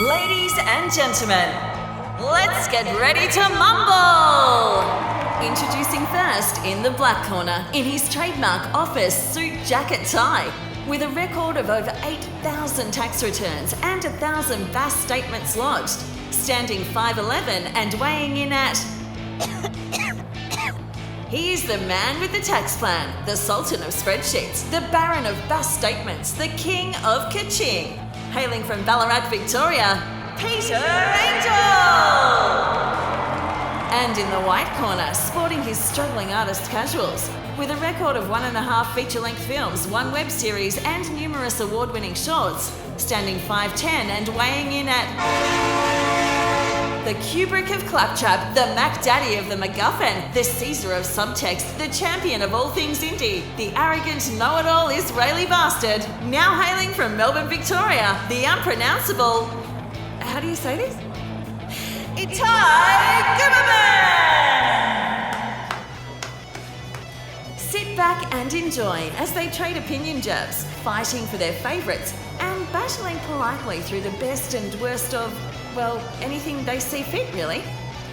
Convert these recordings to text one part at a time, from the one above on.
Ladies and gentlemen, let's get ready to mumble! Introducing first, in the black corner, in his trademark office suit jacket tie, with a record of over 8,000 tax returns and 1,000 VAS statements lodged, standing 5'11" and weighing in at... He is the man with the tax plan, the sultan of spreadsheets, the baron of VAS statements, the king of ka-ching. Hailing from Ballarat, Victoria, Peter Angel! And in the white corner, sporting his struggling artist casuals, with a record of 1.5 feature-length films, 1 web series and numerous award-winning shorts, standing 5'10" and weighing in at... The Kubrick of Claptrap, the Mac Daddy of the MacGuffin, the Caesar of subtext, the champion of all things indie, the arrogant know-it-all Israeli bastard, now hailing from Melbourne, Victoria, the unpronounceable... How do you say this? Itai Guberman! Sit back and enjoy as they trade opinion jabs, fighting for their favourites and battling politely through the best and worst of... well, anything they see fit, really.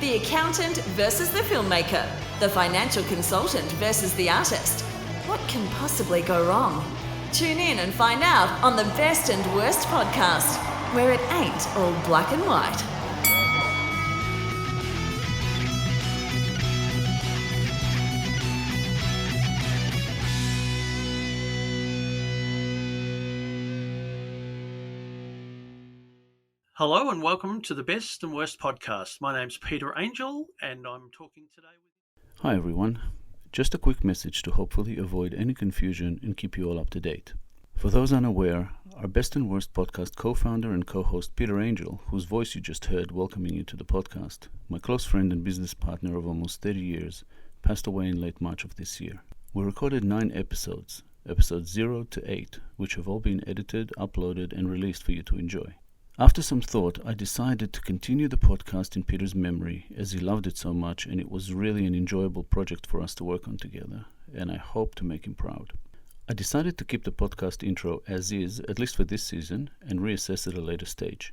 The accountant versus the filmmaker. The financial consultant versus the artist. What can possibly go wrong? Tune in and find out on the Best and Worst podcast, where it ain't all black and white. Hello and welcome to the Best and Worst podcast. My name's Peter Angel and I'm talking today with... Hi everyone. Just a quick message to hopefully avoid any confusion and keep you all up to date. For those unaware, our Best and Worst podcast co-founder and co-host Peter Angel, whose voice you just heard welcoming you to the podcast, my close friend and business partner of almost 30 years, passed away in late March of this year. We recorded 9 episodes 0 to 8, which have all been edited, uploaded and released for you to enjoy. After some thought, I decided to continue the podcast in Peter's memory, as he loved it so much and it was really an enjoyable project for us to work on together, and I hope to make him proud. I decided to keep the podcast intro as is, at least for this season, and reassess at a later stage.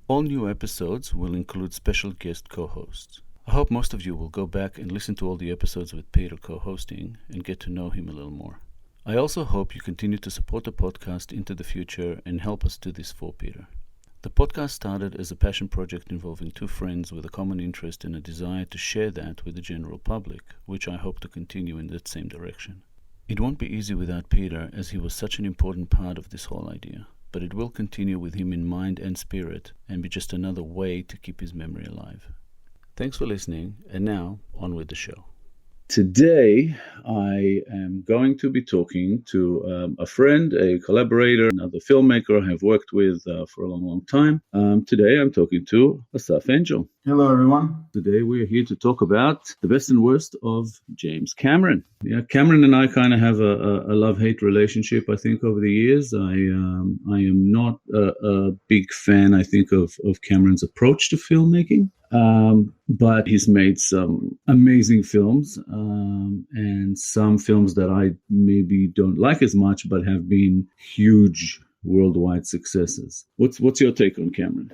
All new episodes will include special guest co-hosts. I hope most of you will go back and listen to all the episodes with Peter co-hosting and get to know him a little more. I also hope you continue to support the podcast into the future and help us do this for Peter. The podcast started as a passion project involving 2 friends with a common interest and a desire to share that with the general public, which I hope to continue in that same direction. It won't be easy without Peter, as he was such an important part of this whole idea, but it will continue with him in mind and spirit and be just another way to keep his memory alive. Thanks for listening, and now on with the show. Today, I am going to be talking to a friend, a collaborator, another filmmaker I have worked with for a long, long time. Today, I'm talking to Asaf Angel. Hello, everyone. Today, we are here to talk about the best and worst of James Cameron. Yeah, Cameron and I kind of have a love-hate relationship, I think, over the years. I am not a big fan, I think, of Cameron's approach to filmmaking. But he's made some amazing films, and some films that I maybe don't like as much, but have been huge worldwide successes. What's your take on Cameron?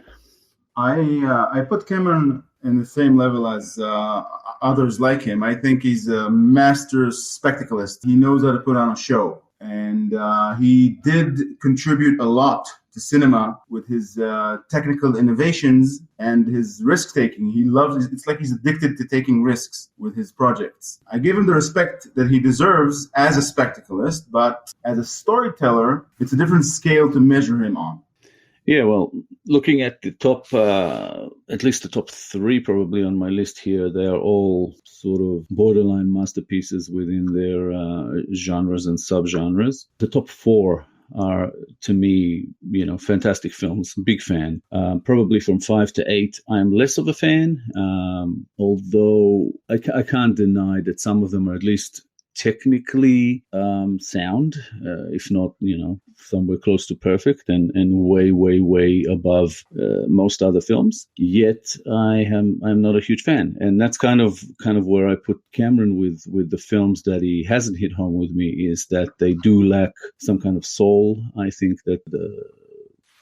I put Cameron in the same level as others like him. I think he's a master spectacleist. He knows how to put on a show, and he did contribute a lot to cinema with his technical innovations and his risk-taking. He loves it's like he's addicted to taking risks with his projects. I give him the respect that he deserves as a spectacleist, but as a storyteller, it's a different scale to measure him on. Yeah, well, looking at the top, at least the top 3 probably on my list here, they are all sort of borderline masterpieces within their genres and subgenres. The top 4 are, to me, fantastic films. Big fan. Probably from 5 to 8, I'm less of a fan, although I can't deny that some of them are at least technically sound, if not, somewhere close to perfect and way, way, way above most other films. Yet I'm not a huge fan. And that's kind of where I put Cameron with the films that he hasn't hit home with me, is that they do lack some kind of soul. I think that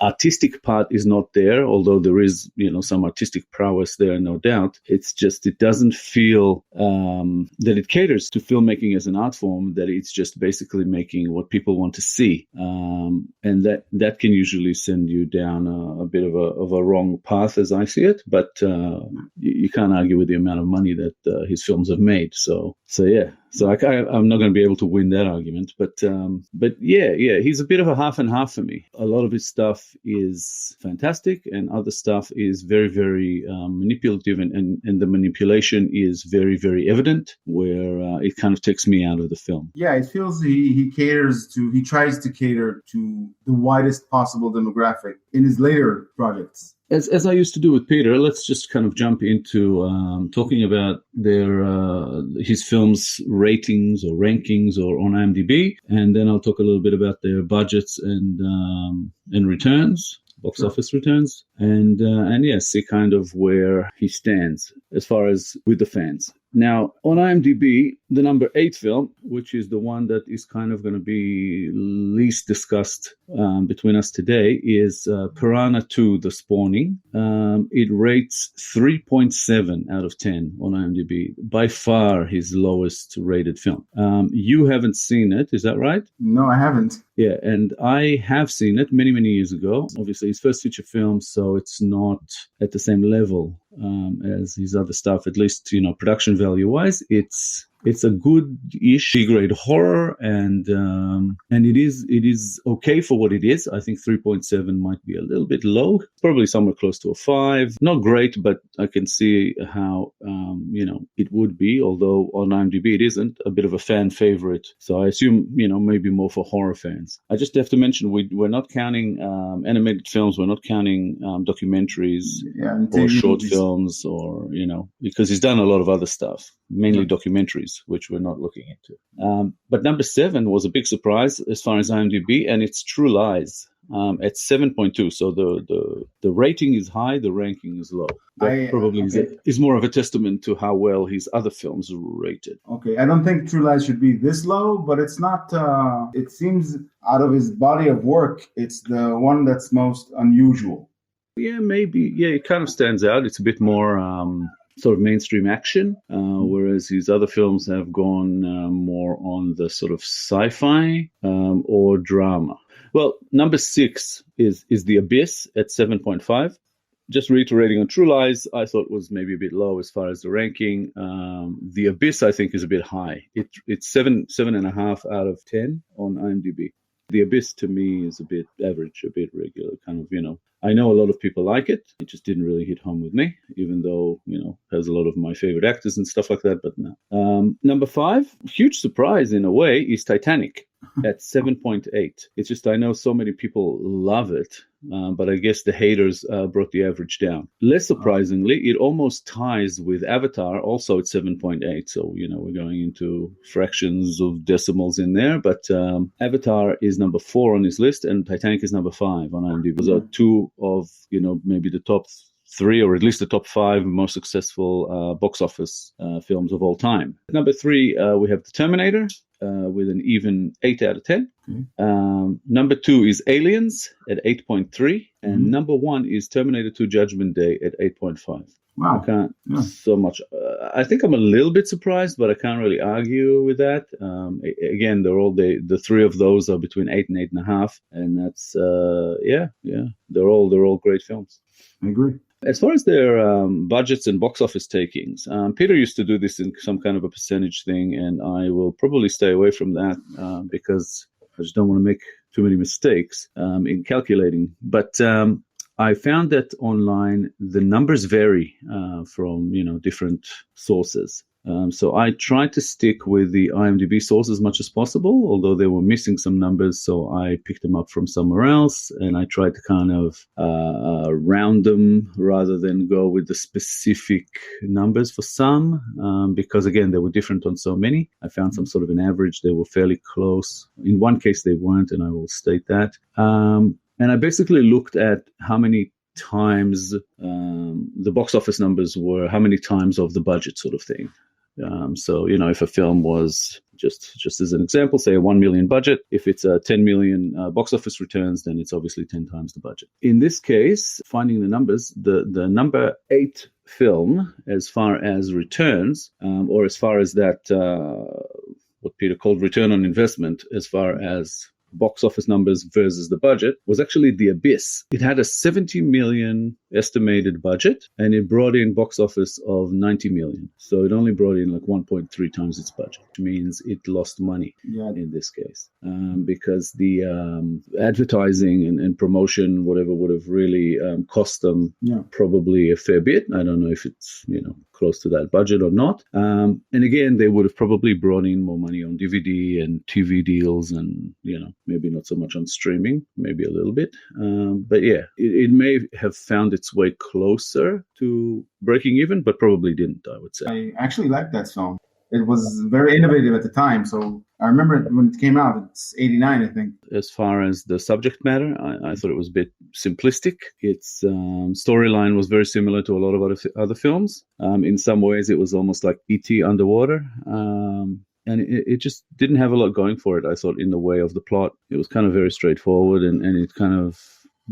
artistic part is not there, although there is, some artistic prowess there, no doubt. It's just, it doesn't feel that it caters to filmmaking as an art form, that it's just basically making what people want to see. And that can usually send you down a bit of a wrong path as I see it. But you can't argue with the amount of money that his films have made. So yeah. So I'm not going to be able to win that argument, but yeah, he's a bit of a half and half for me. A lot of his stuff is fantastic, and other stuff is very, very manipulative, and the manipulation is very, very evident, where it kind of takes me out of the film. Yeah, it feels he tries to cater to the widest possible demographic in his later projects. As I used to do with Peter, let's just kind of jump into talking about his films' ratings or rankings or on IMDb, and then I'll talk a little bit about their budgets and returns, box office returns, and see kind of where he stands as far as with the fans. Now, on IMDb, the number 8 film, which is the one that is kind of going to be least discussed between us today, is Piranha 2, The Spawning. It rates 3.7 out of 10 on IMDb, by far his lowest rated film. You haven't seen it, is that right? No, I haven't. Yeah, and I have seen it many, many years ago. Obviously, his first feature film, so it's not at the same level as his other stuff, at least, production value-wise. It's a good-ish B-grade horror, and it is okay for what it is. I think 3.7 might be a little bit low, probably somewhere close to a 5. Not great, but I can see how it would be. Although on IMDb it isn't, a bit of a fan favorite. So I assume maybe more for horror fans. I just have to mention we're not counting animated films. We're not counting documentaries or short films, or because he's done a lot of other stuff, mainly documentaries, which we're not looking into. But number 7 was a big surprise as far as IMDb, and it's True Lies at 7.2. So the rating is high, the ranking is low. That probably is more of a testament to how well his other films are rated. Okay, I don't think True Lies should be this low, but it's not. It seems out of his body of work, it's the one that's most unusual. Yeah, maybe. Yeah, it kind of stands out. It's a bit more sort of mainstream action, whereas his other films have gone more on the sort of sci-fi or drama. Well, number 6 is The Abyss at 7.5. Just reiterating on True Lies, I thought was maybe a bit low as far as the ranking. The Abyss, I think, is a bit high. It's 7.5 out of 10 on IMDb. The Abyss, to me, is a bit average, a bit regular, kind of, I know a lot of people like it. It just didn't really hit home with me, even though, has a lot of my favorite actors and stuff like that, but no. Number 5, huge surprise in a way, is Titanic at 7.8. It's just, I know so many people love it, but I guess the haters brought the average down. Less surprisingly, it almost ties with Avatar, also at 7.8. So, we're going into fractions of decimals in there, but Avatar is number 4 on his list, and Titanic is number 5 on IMDb. Those are 2 of, maybe the top 3, or at least the top 5 most successful box office films of all time. Number 3, we have The Terminator with an even 8 out of 10. Mm-hmm. Number 2 is Aliens at 8.3. And number 1 is Terminator 2 Judgment Day at 8.5. Wow. I can't so much. I think I'm a little bit surprised, but I can't really argue with that. Again, they're all the 3 of those are between 8 and 8.5, and that's they're all great films. I agree. As far as their budgets and box office takings, Peter used to do this in some kind of a percentage thing, and I will probably stay away from that because I just don't want to make too many mistakes in calculating. But I found that online the numbers vary from different sources. So I tried to stick with the IMDb source as much as possible, although they were missing some numbers, so I picked them up from somewhere else, and I tried to kind of round them rather than go with the specific numbers for some, because again, they were different on so many. I found some sort of an average. They were fairly close. In one case they weren't, and I will state that. And I basically looked at how many times the box office numbers were, how many times of the budget sort of thing. So, if a film was just as an example, say a 1 million budget. If it's a 10 million box office returns, then it's obviously 10 times the budget. In this case, finding the numbers, the number 8 film, as far as returns, or as far as that, what Peter called return on investment, as far as box office numbers versus the budget, was actually The Abyss. It had a 70 million estimated budget, and it brought in box office of 90 million. So it only brought in like 1.3 times its budget, which means it lost money in this case, because the advertising and promotion, whatever, would have really cost them probably a fair bit. I don't know if it's, close to that budget or not. And again, they would have probably brought in more money on DVD and TV deals and, maybe not so much on streaming, maybe a little bit. But yeah, it may have found its way closer to breaking even, but probably didn't, I would say. I actually liked that film. It was very innovative at the time. So I remember it when it came out. It's 89, I think. As far as the subject matter, I thought it was a bit simplistic. Its storyline was very similar to a lot of other films. In some ways, it was almost like E.T. underwater. And it just didn't have a lot going for it, I thought, in the way of the plot. It was kind of very straightforward, and it kind of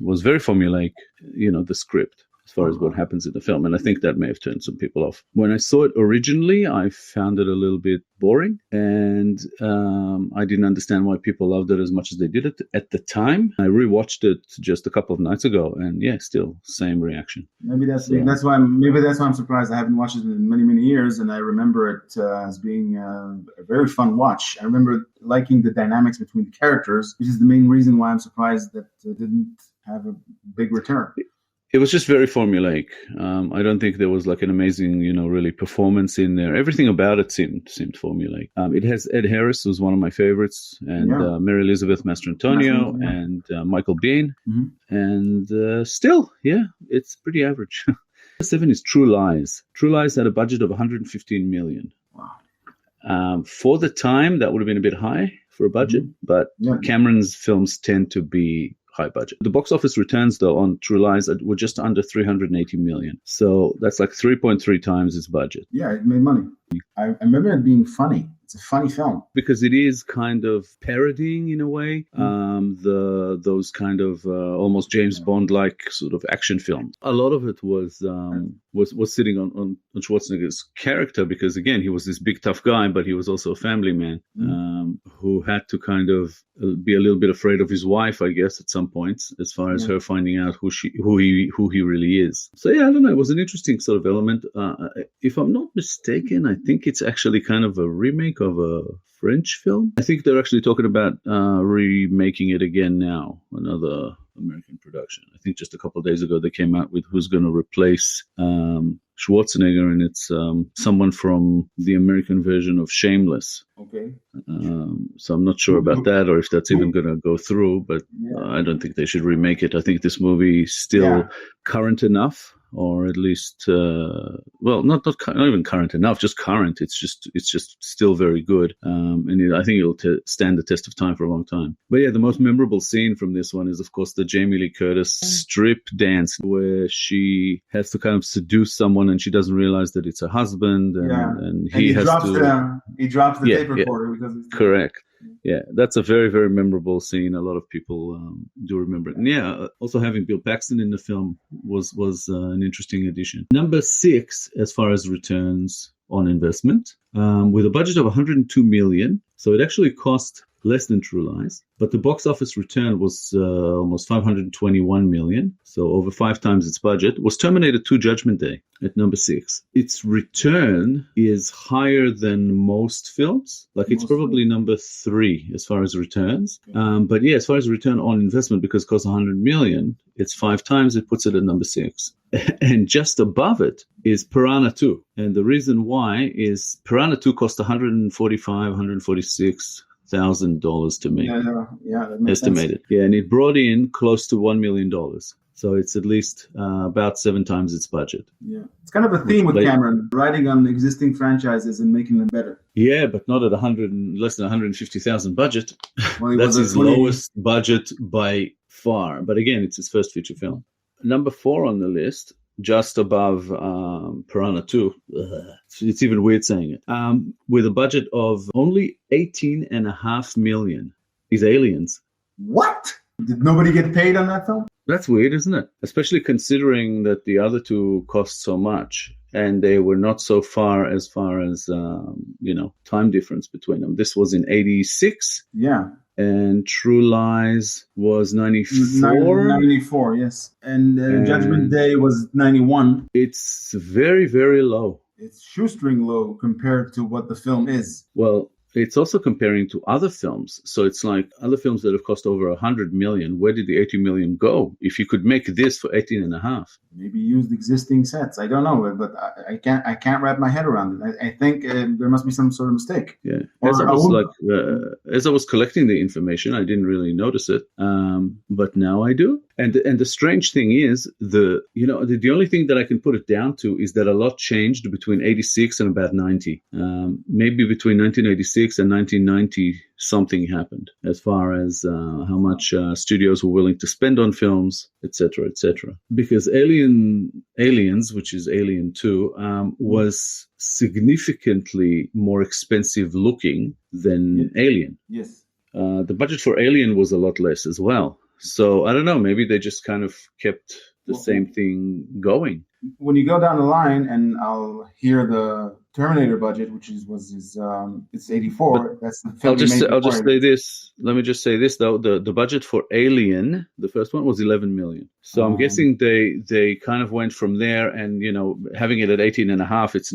was very formulaic, the script, as far as what happens in the film. And I think that may have turned some people off. When I saw it originally, I found it a little bit boring, and I didn't understand why people loved it as much as they did it at the time. I rewatched it just a couple of nights ago, and still same reaction. Maybe that's why I'm surprised. I haven't watched it in many years, and I remember it as being a very fun watch. I remember liking the dynamics between the characters, which is the main reason why I'm surprised that it didn't have a big return. It was just very formulaic. I don't think there was like an amazing, really performance in there. Everything about it seemed formulaic. It has Ed Harris, who's one of my favorites, and Mary Elizabeth Mastrantonio, and Michael Biehn. Mm-hmm. And still, it's pretty average. 7 is True Lies. True Lies had a budget of 115 million. Wow. For the time, that would have been a bit high for a budget, but Cameron's films tend to be high budget. The box office returns, though, on True Lies were just under 380 million. So that's like 3.3 times its budget. Yeah, it made money. I remember it being funny. It's a funny film. Because it is kind of parodying, in a way, those kind of almost James Bond-like sort of action films. A lot of it was sitting on Schwarzenegger's character, because, again, he was this big, tough guy, but he was also a family man who had to kind of be a little bit afraid of his wife, I guess, at some points, as far as her finding out who he really is. So, I don't know. It was an interesting sort of element. If I'm not mistaken, I think it's actually kind of a remake of a French film. I think they're actually talking about remaking it again now, another American production. I think just a couple of days ago they came out with who's going to replace Schwarzenegger, and it's someone from the American version of Shameless. Okay. So I'm not sure about that, or if that's even going to go through, but I don't think they should remake it. I think this movie is still current enough, or at least, not even current enough, just current. It's just still very good. And I think it'll stand the test of time for a long time. But the most memorable scene from this one is, of course, the Jamie Lee Curtis strip dance, where she has to kind of seduce someone and she doesn't realize that it's her husband. And he drops the tape recorder. Because it's correct. Yeah, that's a very, very memorable scene. A lot of people do remember it. And also having Bill Paxton in the film was an interesting addition. Number 6, as far as returns on investment, with a budget of 102 million. So it actually cost less than True Lies, but the box office return was almost 521 million, so over 5 times its budget. Was Terminator 2 Judgment Day at number 6. Its return is higher than most films. It's probably number 3 as far as returns. But as far as return on investment, because it costs 100 million, it's 5 times, it puts it at number 6. And just above it is Piranha 2. And the reason why is Piranha 2 cost $146,000 to make. That makes estimated. Sense. And it brought in close to $1 million. So it's at least about 7 times its budget. Yeah, it's kind of a theme with Cameron, riding on existing franchises and making them better. Yeah, but not at less than 150,000 budget. Well, that's his lowest budget by far. But again, it's his first feature film. Number 4 on the list just above Piranha 2. It's even weird saying it. With a budget of only $18.5 million is Aliens. What? Did nobody get paid on that film? That's weird, isn't it? Especially considering that the other two cost so much and they were not so far as time difference between them. This was in 86. Yeah. And True Lies was 94. 94, yes. And Judgment Day was 91. It's very, very low. It's shoestring low compared to what the film is. Well, it's also comparing to other films. So it's like other films that have cost over 100 million. Where did the 80 million go? If you could make this for 18.5. Maybe used existing sets. I don't know, but I can't wrap my head around it. I think there must be some sort of mistake. Yeah. As I was collecting the information, I didn't really notice it. But now I do. And the strange thing is the only thing that I can put it down to is that a lot changed between 86 and about 90. Maybe between 1986 and 1990, something happened as far as how much studios were willing to spend on films, etc., etc. Because Aliens, which is Alien 2, was significantly more expensive looking than Alien. Yes. The budget for Alien was a lot less as well. So I don't know, maybe they just kind of kept the same thing going. When you go down the line and I'll hear the Terminator budget, which it's 84. But that's the film. I'll just say this. Let me just say this though: the budget for Alien, the first one, was 11 million. So I'm guessing they kind of went from there, and having it at 18.5, it's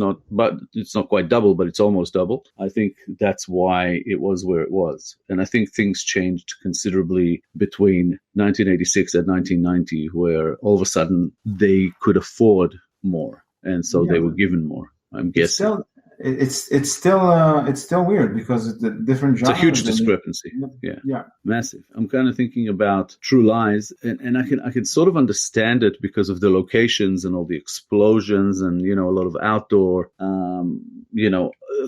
not quite double, but it's almost double. I think that's why it was where it was, and I think things changed considerably between 1986 and 1990, where all of a sudden they could afford more, and so they were given more. I'm guessing it's still weird because it's a different genre. It's a huge discrepancy. Yeah, massive. I'm kind of thinking about True Lies, and I can sort of understand it because of the locations and all the explosions and a lot of outdoor,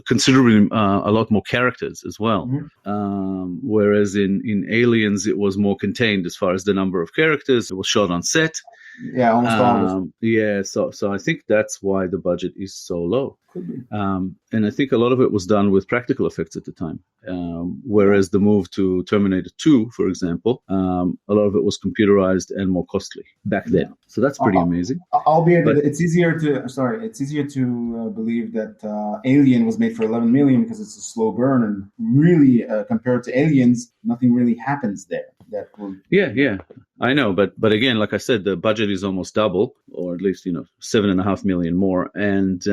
considering a lot more characters as well. Mm-hmm. Whereas in Aliens, it was more contained as far as the number of characters. It was shot on set. Yeah, almost all. Yeah, so I think that's why the budget is so low. Could be. And I think a lot of it was done with practical effects at the time. Whereas the move to Terminator 2, for example, a lot of it was computerized and more costly back then. So that's pretty amazing. Albeit it's easier to believe that Alien was made for 11 million because it's a slow burn, and really compared to Aliens, nothing really happens there. Yeah. I know, but again, like I said, the budget is almost double, or at least 7.5 million more, and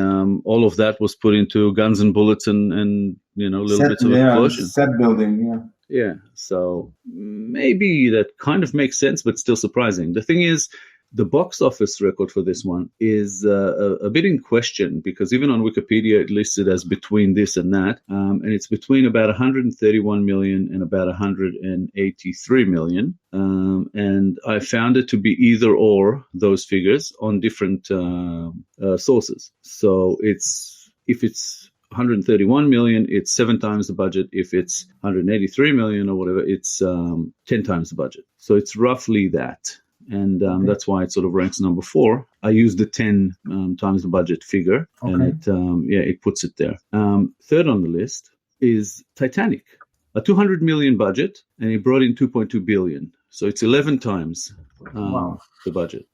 all of that was put into guns and bullets and little bits of explosion. Set building, yeah. So maybe that kind of makes sense, but still surprising. The thing is, the box office record for this one is a bit in question, because even on Wikipedia it listed as between this and that, and it's between about 131 million and about 183 million. And I found it to be either or those figures on different sources. So if it's 131 million, it's 7 times the budget. If it's 183 million or whatever, it's 10 times the budget. So it's roughly that. And that's why it sort of ranks number 4. I used the 10 times the budget figure, and it puts it there. Third on the list is Titanic, a 200 million budget, and it brought in 2.2 billion. So it's 11 times the budget.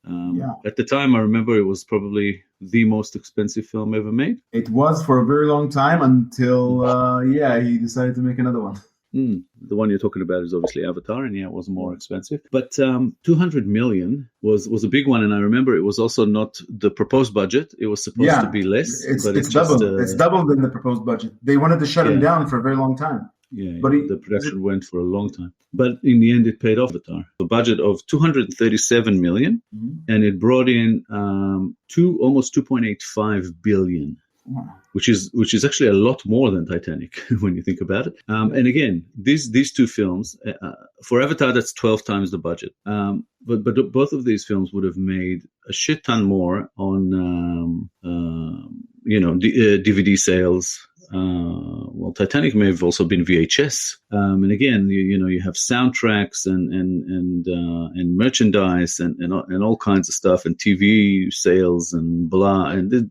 At the time, I remember it was probably the most expensive film ever made. It was for a very long time until, he decided to make another one. The one you're talking about is obviously Avatar, and it was more expensive. But 200 million was a big one, and I remember it was also not the proposed budget. It was supposed to be less. It's doubled. It's doubled than the proposed budget. They wanted to shut him down for a very long time. But the production went for a long time. But in the end, it paid off. Avatar. A budget of 237 million, and it brought in almost 2.85 billion. Wow. Which is actually a lot more than Titanic when you think about it. And again, these two films, for Avatar, that's 12 times the budget. But both of these films would have made a shit ton more on DVD sales, Titanic may have also been VHS. And again, you have soundtracks and merchandise and all kinds of stuff and TV sales and blah. And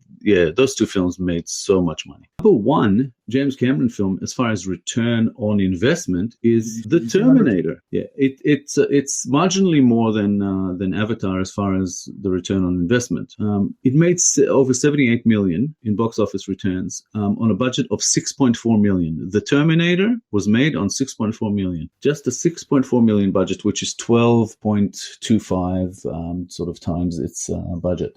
those two films made so much money. Number one James Cameron film, as far as return on investment, is The Terminator. Yeah, it's marginally more than Avatar as far as the return on investment. It made over 78 million in box office returns on a budget of 6.4 million. The Terminator was made on 6.4 million. Just a 6.4 million budget, which is 12.25 sort of times its budget.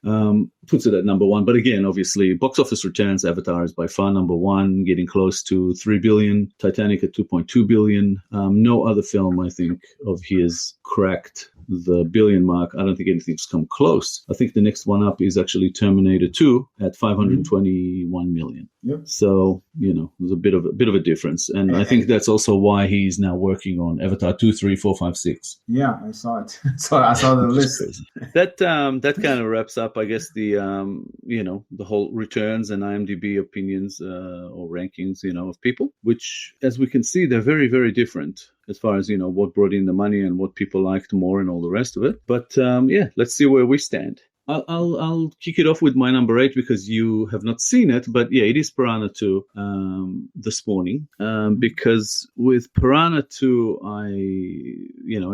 Puts it at number one. But again, obviously, box office returns, Avatar is by far number one, getting close to 3 billion. Titanic at 2.2 billion. No other film, I think, of his cracked the billion mark. I don't think anything's come close. I think the next one up is actually Terminator 2 at 521 million. Yep. So, there's a bit of a difference. And I think that's also why he's now working on Avatar 2, 3, 4, 5, 6. Yeah, I saw it. So I saw the list. That kind of wraps up, I guess, the whole returns and IMDb opinions or rankings, of people, which, as we can see, they're very, very different as far as, what brought in the money and what people liked more and all the rest of it. But let's see where we stand. I'll kick it off with my number 8 because you have not seen it, but it is Piranha 2 this morning. Because with Piranha 2,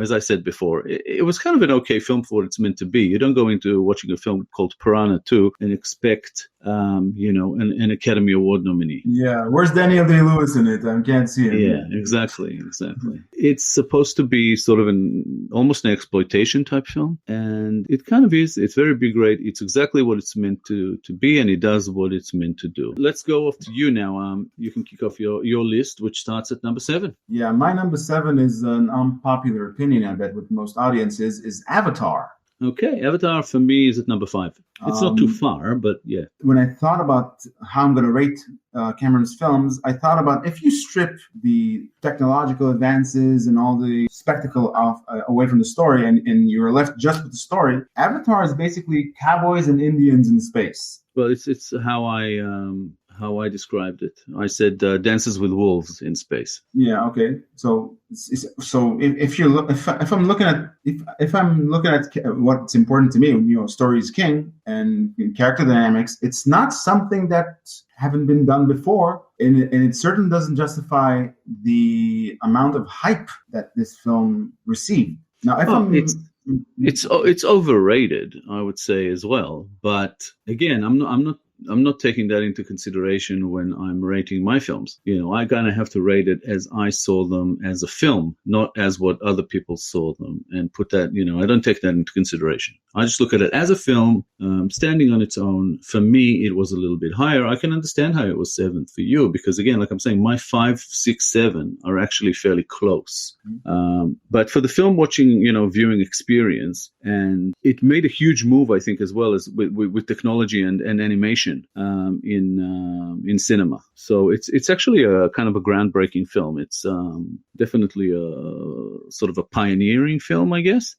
as I said before, it was kind of an okay film for what it's meant to be. You don't go into watching a film called Piranha 2 and expect, an Academy Award nominee. Yeah, where's Daniel Day-Lewis in it? I can't see him. Yeah, exactly. It's supposed to be sort of almost an exploitation type film, and it kind of is. It's very big rate. It's exactly what it's meant to be, and it does what it's meant to do. Let's go off to you now. You can kick off your list, which starts at number 7. Yeah, my number 7 is an unpopular opinion, I bet, with most audiences, is Avatar. Okay, Avatar for me is at number 5. It's not too far, but yeah. When I thought about how I'm going to rate Cameron's films, I thought about if you strip the technological advances and all the spectacle away from the story and you're left just with the story, Avatar is basically cowboys and Indians in space. Well, it's how I described it. I said dances with wolves in space. Yeah. Okay. So if I'm looking at what's important to me, story is king and character dynamics. It's not something that haven't been done before, and it certainly doesn't justify the amount of hype that this film received. Now, it's overrated, I would say as well. But again, I'm not taking that into consideration when I'm rating my films. I kind of have to rate it as I saw them as a film, not as what other people saw them, and put that, I don't take that into consideration. I just look at it as a film, standing on its own. For me, it was a little bit higher. I can understand how it was 7th for you, because again, like I'm saying, my 5, 6, 7 are actually fairly close. But for the film watching, viewing experience, and it made a huge move, I think, as well as with technology and animation in cinema. So it's actually a kind of a groundbreaking film. It's definitely a sort of a pioneering film, I guess.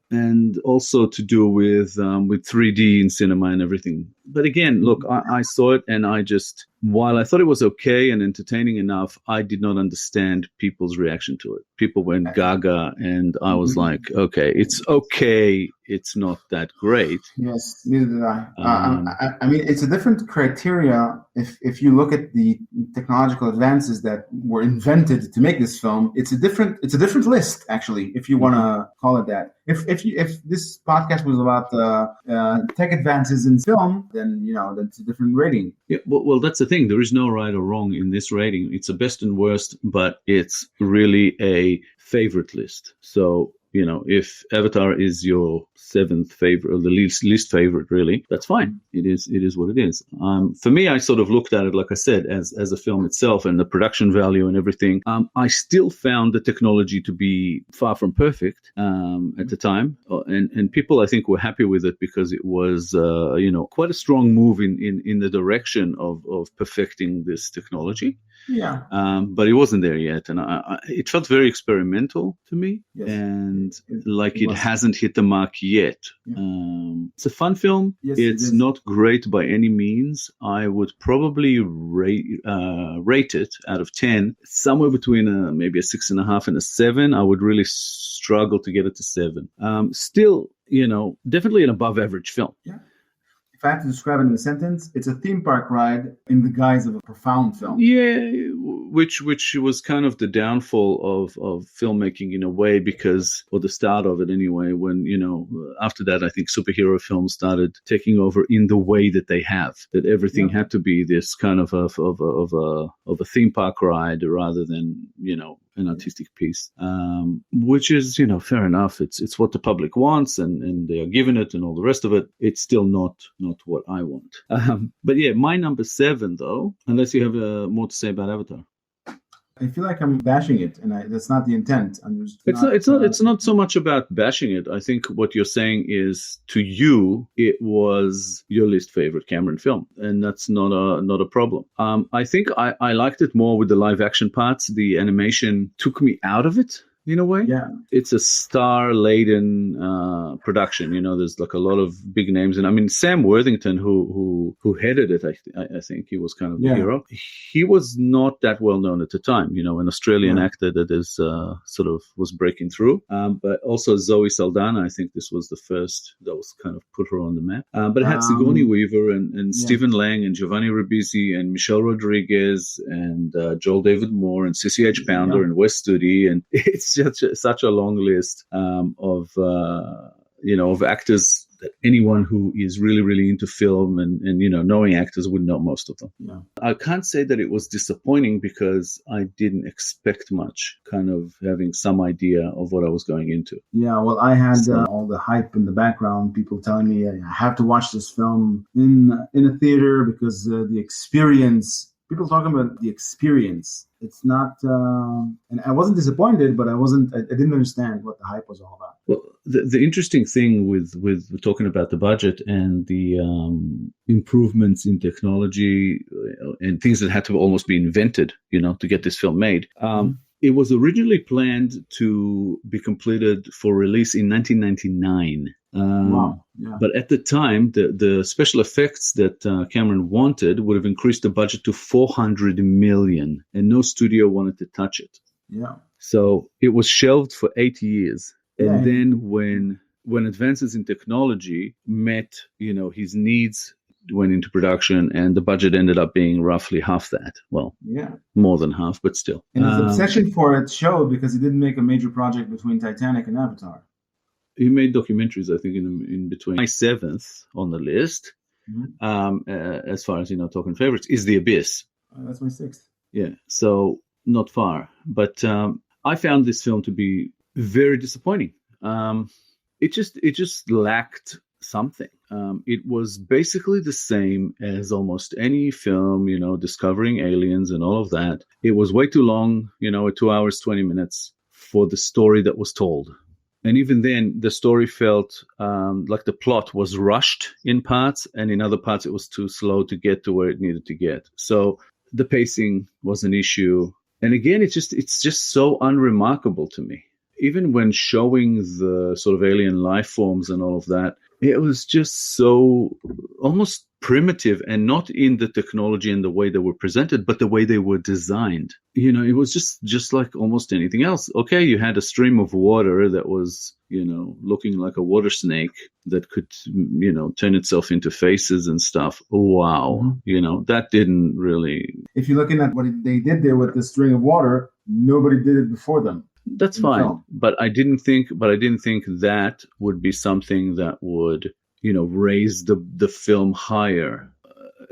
And also to do with 3D in cinema and everything. But again, look, I saw it, and while I thought it was okay and entertaining enough, I did not understand people's reaction to it. People went gaga, and I was like, okay, it's okay. It's not that great. Yes, neither did I. I mean, it's a different criteria. If you look at the technological advances that were invented to make this film, it's a different list, actually, if you want to call it that. If this podcast was about tech advances in film, then that's a different rating. Yeah, well, that's the thing. There is no right or wrong in this rating. It's a best and worst, but it's really a favorite list. So, if Avatar is your 7th favorite, or the least favorite, really, that's fine. It is what it is. For me, I sort of looked at it, like I said, as a film itself and the production value and everything. I still found the technology to be far from perfect at the time, and people, I think, were happy with it because it was, quite a strong move in the direction of perfecting this technology. Yeah. But it wasn't there yet, and it felt very experimental to me, yes. And like it hasn't hit the mark yet. Yeah. It's a fun film. Yes, It's not great by any means. I would probably rate it out of 10 somewhere between maybe a 6.5 and a 7. I would really struggle to get it to 7. Still, definitely an above average film. Yeah. If I have to describe it in a sentence, it's a theme park ride in the guise of a profound film. Yeah, which was kind of the downfall of filmmaking in a way, because, or the start of it anyway, when, after that, I think superhero films started taking over in the way that they have, that everything had to be this kind of a theme park ride rather than, an artistic piece, which is, fair enough. It's what the public wants, and they are given it, and all the rest of it. It's still not what I want. But yeah, my number 7 though, unless you have more to say about Avatar. I feel like I'm bashing it, and that's not the intent. It's not so much about bashing it. I think what you're saying is, to you, it was your least favorite Cameron film, and that's not a problem. I think I liked it more with the live action parts. The animation took me out of it in a way. Yeah. It's a star-laden production. There's like a lot of big names. And I mean, Sam Worthington, who headed it, I think he was kind of the hero. He was not that well known at the time, an Australian actor that is sort of was breaking through. But also Zoe Saldana, I think this was the first that was kind of put her on the map. But it had Sigourney Weaver and Stephen Lang and Giovanni Ribisi and Michelle Rodriguez and Joel David Moore and Cissy H. Pounder and Wes Studi. And it's such a long list of actors that anyone who is really, really into film and knowing actors would know most of them. Yeah. I can't say that it was disappointing because I didn't expect much, kind of having some idea of what I was going into. Yeah, well, I had all the hype in the background, people telling me I have to watch this film in a theater because the experience, people talking about the experience. It's not, and I wasn't disappointed, but I didn't understand what the hype was all about. Well, the interesting thing with talking about the budget and the improvements in technology and things that had to almost be invented, to get this film made. It was originally planned to be completed for release in 1999. Wow. Yeah. But at the time, the special effects that Cameron wanted would have increased the budget to $400 million, and no studio wanted to touch it. Yeah. So it was shelved for 8 years. And then when advances in technology met, his needs, went into production, and the budget ended up being roughly half that. Well, more than half, but still. And his obsession for it showed because he didn't make a major project between Titanic and Avatar. He made documentaries, I think, in between. My 7th on the list, as far as, talking favorites, is The Abyss. That's my 6th. Yeah, so not far. But I found this film to be very disappointing. It just lacked something. It was basically the same as almost any film, discovering aliens and all of that. It was way too long, at 2 hours, 20 minutes for the story that was told. And even then, the story felt like the plot was rushed in parts, and in other parts it was too slow to get to where it needed to get. So the pacing was an issue. And again, it's just so unremarkable to me. Even when showing the sort of alien life forms and all of that, it was just so almost primitive, and not in the technology and the way they were presented, but the way they were designed. It was just like almost anything else. Okay, you had a stream of water that was, looking like a water snake that could, turn itself into faces and stuff. Wow. Mm-hmm. That didn't really... If you're looking at what they did there with the string of water, nobody did it before them. That's fine, but I didn't think that would be something that would, raise the film higher.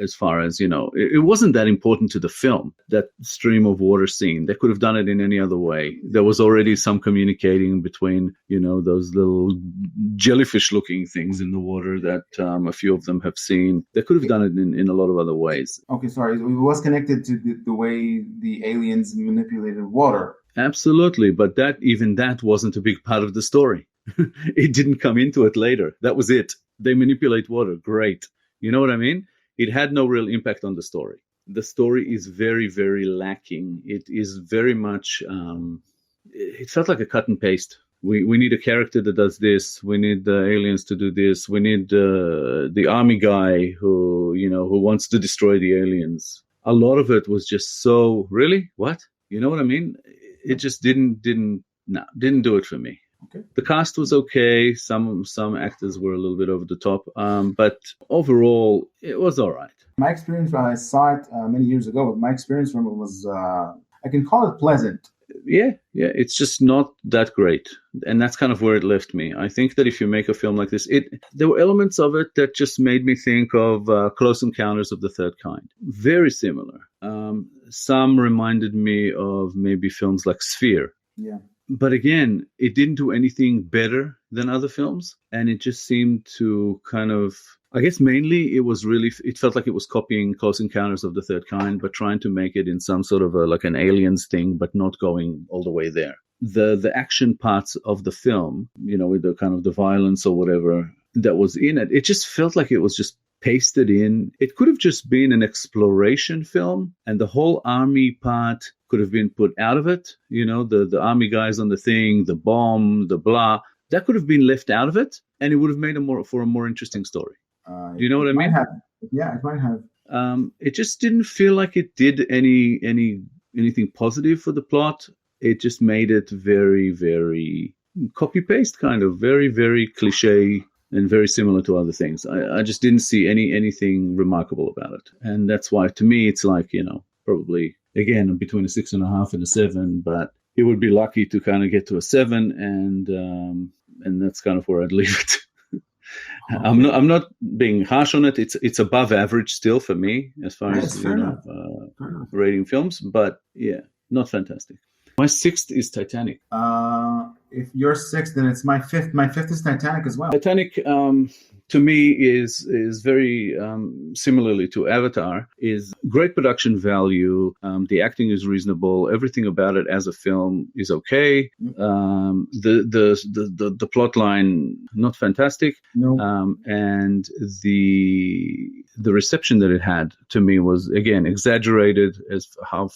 As far as, it wasn't that important to the film, that stream of water scene. They could have done it in any other way. There was already some communicating between, those little jellyfish-looking things in the water that a few of them have seen. They could have done it in a lot of other ways. Okay, sorry. It was connected to the way the aliens manipulated water. Absolutely, but that wasn't a big part of the story. It didn't come into it later. That was it. They manipulate water. Great. You know what I mean? It had no real impact on the story. The story is very, very lacking. It is very much, it felt like a cut and paste we need a character that does this. We need the aliens to do this. We need the army guy who wants to destroy the aliens. A lot of it was just so, really? What? You know what I mean? It just didn't do it for me. Okay. The cast was okay. Some actors were a little bit over the top. But overall, it was all right. My experience when I saw it many years ago, my experience from it was, I can call it pleasant. Yeah, it's just not that great. And that's kind of where it left me. I think that if you make a film like this, there were elements of it that just made me think of Close Encounters of the Third Kind. Very similar. Some reminded me of maybe films like Sphere. Yeah. But again, it didn't do anything better than other films. And it just seemed to kind of, I guess mainly it felt like it was copying Close Encounters of the Third Kind, but trying to make it in some sort of like an aliens thing, but not going all the way there. The action parts of the film, with the kind of the violence or whatever that was in it, it just felt like it was just pasted in. It could have just been an exploration film, and the whole army part could have been put out of it. The army guys on the thing, the bomb, the blah, that could have been left out of it, and it would have made a more interesting story. Do you know what I mean? Yeah, it might have. It just didn't feel like it did anything positive for the plot. It just made it very, very copy-paste, kind of very, very cliche and very similar to other things. I just didn't see anything remarkable about it. And that's why, to me, it's like, probably, again, between a 6.5 and a 7, but it would be lucky to kind of get to a 7, and that's kind of where I'd leave it. I'm not being harsh on it. It's above average still for me as far as rating films, but yeah, not fantastic. My 6th is Titanic. If you're 6th, then it's my 5th. My 5th is Titanic as well. Titanic, to me, is very similarly to Avatar, is great production value. The acting is reasonable. Everything about it as a film is okay. The plot line, not fantastic. No. And the reception that it had, to me, was, again, exaggerated as how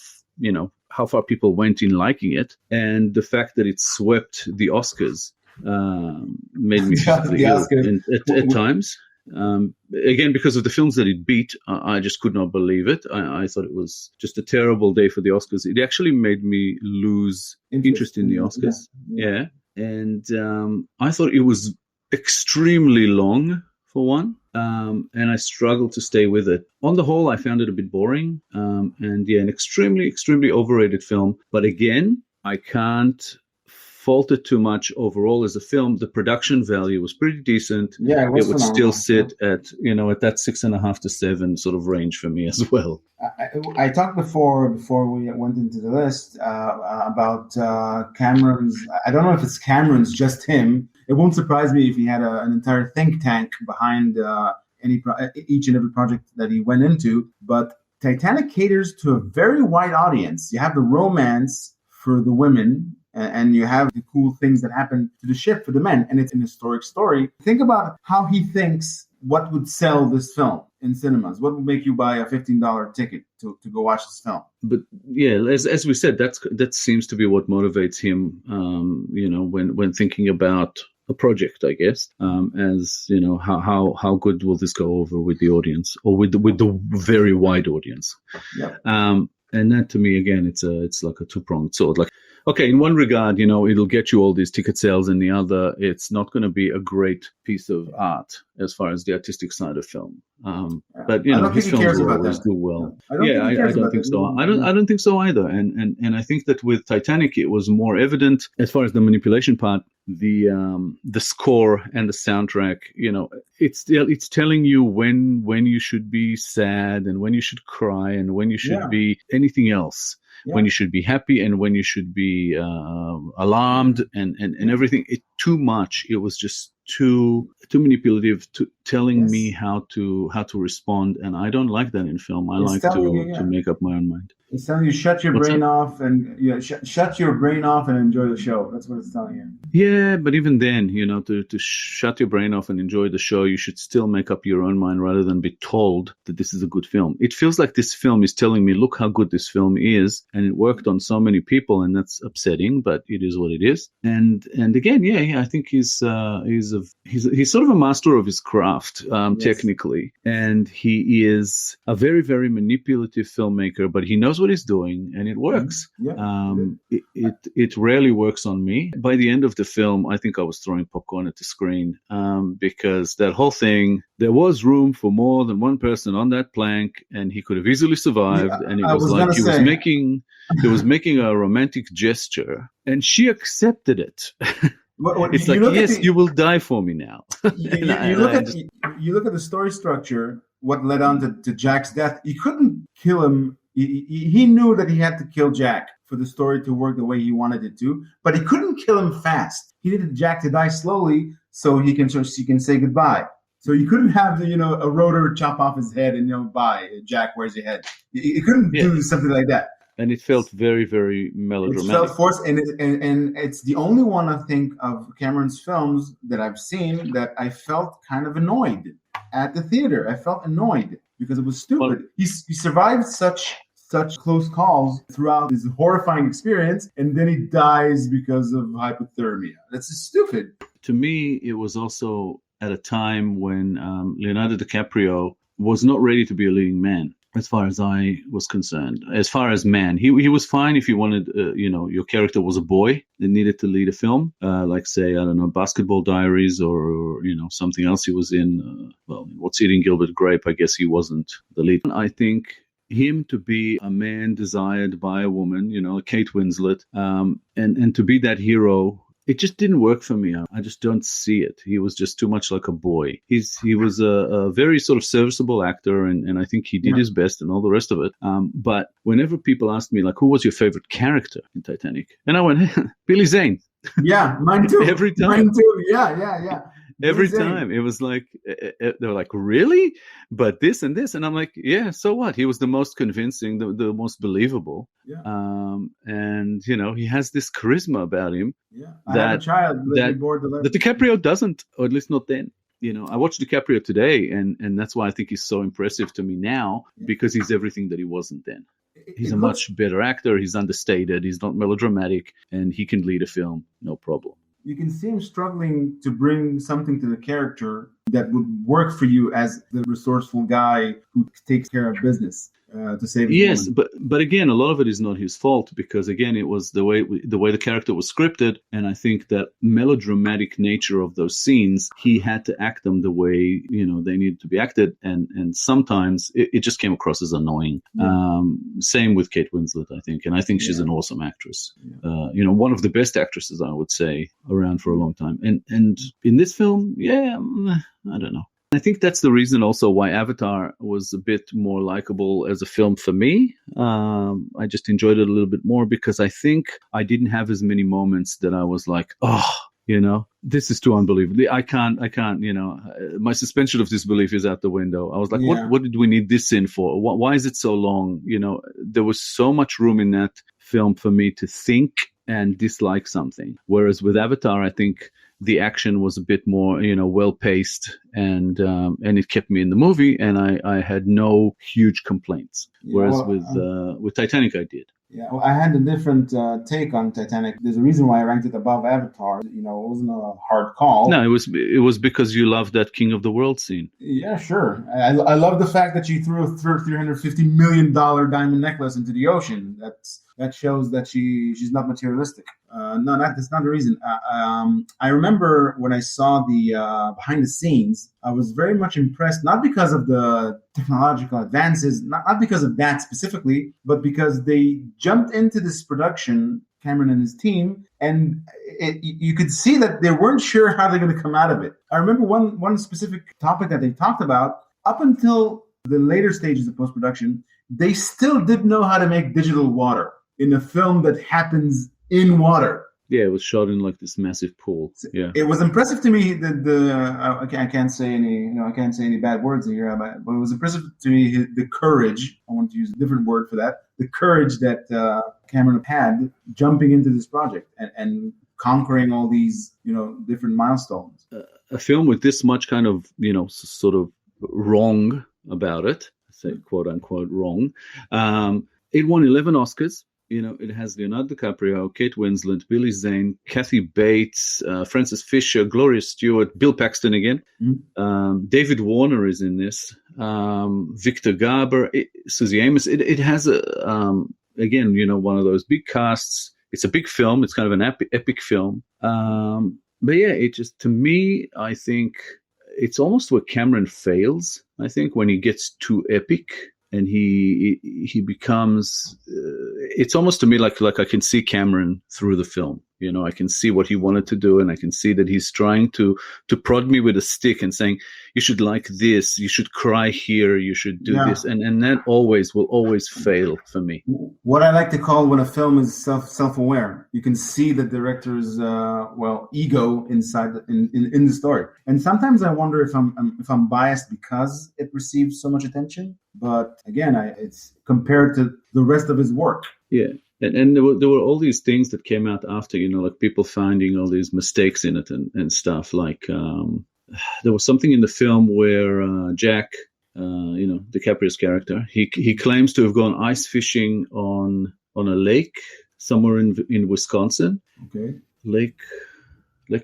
far people went in liking it, and the fact that it swept the Oscars made me feel ill at times. Again, because of the films that it beat, I just could not believe it. I thought it was just a terrible day for the Oscars. It actually made me lose interest in the Oscars. Yeah. And I thought it was extremely long, for one. And I struggled to stay with it. On the whole, I found it a bit boring. And yeah, an extremely, extremely overrated film. But again, I can't fault it too much overall as a film. The production value was pretty decent. Yeah, it would still sit at that 6.5 to 7 sort of range for me as well. I talked before we went into the list about Cameron's. I don't know if it's Cameron's, just him. It won't surprise me if he had an entire think tank behind each and every project that he went into. But Titanic caters to a very wide audience. You have the romance for the women, and you have the cool things that happen to the ship for the men, and it's an historic story. Think about how he thinks what would sell this film in cinemas. What would make you buy a $15 ticket to go watch this film? But yeah, as we said, that seems to be what motivates him. When thinking about a project, I guess, as how good will this go over with the audience, or with the very wide audience. Yeah. And that, to me, again, it's like a two-pronged sword. Like, okay, in one regard, it'll get you all these ticket sales. In the other, it's not going to be a great piece of art as far as the artistic side of film. But his films will always do well. I don't think so. I don't think so either. And I think that with Titanic, it was more evident as far as the manipulation part. The score and the soundtrack, it's telling you when you should be sad and when you should cry and when you should be anything else. Yeah. When you should be happy and when you should be alarmed and everything. Too much. It was just too manipulative, telling me how to respond, and I don't like that in film. I like to make up my own mind. It's telling you shut your What's brain that? off and shut your brain off and enjoy the show. That's what it's telling you. Yeah, but even then, to shut your brain off and enjoy the show, you should still make up your own mind rather than be told that this is a good film. It feels like this film is telling me, look how good this film is, and it worked on so many people, and that's upsetting, but it is what it is. And again, I think he's sort of a master of his craft, Yes. technically, and he is a very, very manipulative filmmaker, but he knows what he's doing, and it works. Yeah, It rarely works on me. By the end of the film, I think I was throwing popcorn at the screen, because that whole thing, there was room for more than one person on that plank, and he could have easily survived. Yeah, and it I was was like gonna he was say. making a romantic gesture, and she accepted it. It's like, yes, you will die for me now. You look at the story structure, what led on to Jack's death. He couldn't kill him. He knew that he had to kill Jack for the story to work the way he wanted it to, but he couldn't kill him fast. He needed Jack to die slowly so he can say goodbye. So you couldn't have a rotor chop off his head and bye, Jack, where's your head? You couldn't do something like that. And it felt very, very melodramatic. It felt forced, and it's the only one, I think, of Cameron's films that I've seen that I felt kind of annoyed at the theater. I felt annoyed because it was stupid. Well, he survived such close calls throughout his horrifying experience, and then he dies because of hypothermia. That's just stupid. To me, it was also at a time when Leonardo DiCaprio was not ready to be a leading man, as far as I was concerned. As far as man, he was fine if you wanted, your character was a boy that needed to lead a film, like, say, I don't know, Basketball Diaries or something else he was in. What's Eating Gilbert Grape? I guess he wasn't the lead. I think him to be a man desired by a woman, Kate Winslet, and to be that hero, it just didn't work for me. I just don't see it. He was just too much like a boy. He was a very sort of serviceable actor, and I think he did his best and all the rest of it. But whenever people asked me, like, who was your favorite character in Titanic? And I went, Billy Zane. Yeah, mine too. Every time. Mine too. Yeah. Every time. It was like, they were like, really? But this and this. And I'm like, yeah, so what? He was the most convincing, the most believable. Yeah. And, he has this charisma about him. Yeah. I have a child that DiCaprio doesn't, or at least not then. I watched DiCaprio today, and that's why I think he's so impressive to me now, because he's everything that he wasn't then. He's a much better actor. He's understated. He's not melodramatic, and he can lead a film, no problem. You can see him struggling to bring something to the character that would work for you as the resourceful guy who takes care of business to save his woman. but again, a lot of it is not his fault, because again, it was the way the character was scripted, and I think that melodramatic nature of those scenes, he had to act them the way they needed to be acted, and sometimes it just came across as annoying. Same with Kate Winslet, I think, and I think she's an awesome actress. One of the best actresses, I would say, around for a long time. And in this film, I don't know. I think that's the reason also why Avatar was a bit more likable as a film for me. I just enjoyed it a little bit more because I think I didn't have as many moments that I was like, this is too unbelievable. I can't, my suspension of disbelief is out the window. I was like, what did we need this in for? Why is it so long? There was so much room in that film for me to think and dislike something. Whereas with Avatar, I think the action was a bit more, well-paced, and it kept me in the movie, and I had no huge complaints. Whereas with Titanic, I did. Yeah, well, I had a different take on Titanic. There's a reason why I ranked it above Avatar. It wasn't a hard call. No, it was because you loved that King of the World scene. Yeah, sure. I love the fact that she threw a $350 million diamond necklace into the ocean. That shows that she's not materialistic. That's not the reason. I remember when I saw the behind the scenes, I was very much impressed, not because of the technological advances, not because of that specifically, but because they jumped into this production, Cameron and his team, and you could see that they weren't sure how they're going to come out of it. I remember one specific topic that they talked about. Up until the later stages of post-production, they still didn't know how to make digital water in a film that happens in water. Yeah, it was shot in like this massive pool. Yeah, it was impressive to me that I can't say any bad words here, but it was impressive to me the courage. I want to use a different word for that. the courage that Cameron had jumping into this project and conquering all these, different milestones. A film with this much kind of, sort of wrong about it, say quote unquote wrong. It won 11 Oscars. It has Leonardo DiCaprio, Kate Winslet, Billy Zane, Kathy Bates, Frances Fisher, Gloria Stewart, Bill Paxton again. David Warner is in this. Victor Garber, Susie Amos. It has again, one of those big casts. It's a big film. It's kind of an epic film. But yeah, it just, to me, I think it's almost where Cameron fails. I think when he gets too epic. And he becomes, it's almost to me like I can see Cameron through the film. I can see what he wanted to do, and I can see that he's trying to prod me with a stick and saying, you should like this, you should cry here, you should do this. And that will always fail for me. What I like to call when a film is self-aware, you can see the director's, ego inside in the story. And sometimes I wonder if I'm biased because it receives so much attention. But again, it's compared to the rest of his work. Yeah. And there were all these things that came out after, like people finding all these mistakes in it and stuff. Like there was something in the film where Jack, DiCaprio's character, he claims to have gone ice fishing on a lake somewhere in Wisconsin. Okay. Lake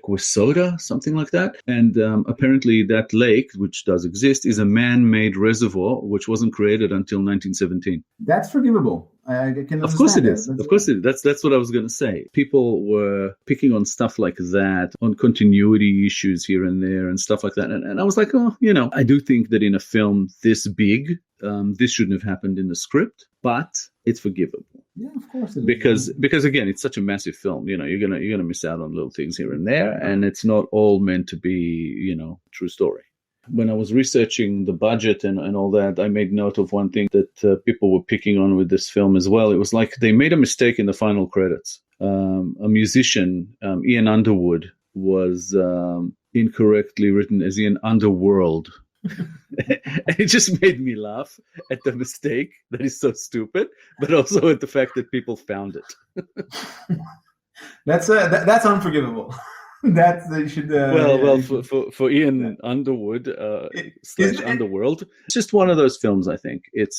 Wissota, something like that. And apparently that lake, which does exist, is a man-made reservoir which wasn't created until 1917. That's forgivable. I can understand. Of course it is. Of course it is. That's what I was going to say. People were picking on stuff like that, on continuity issues here and there and stuff like that. And I was like, I do think that in a film this big, this shouldn't have happened in the script, but it's forgivable. Yeah, of course it is. Because again, it's such a massive film. You're gonna miss out on little things here and there, and it's not all meant to be, true story. When I was researching the budget and all that, I made note of one thing that people were picking on with this film as well. It was like they made a mistake in the final credits. A musician, Ian Underwood, was incorrectly written as Ian Underworld. It just made me laugh at the mistake that is so stupid, but also at the fact that people found it. That's unforgivable. They should. For Ian Underwood / Underworld, it's just one of those films. I think it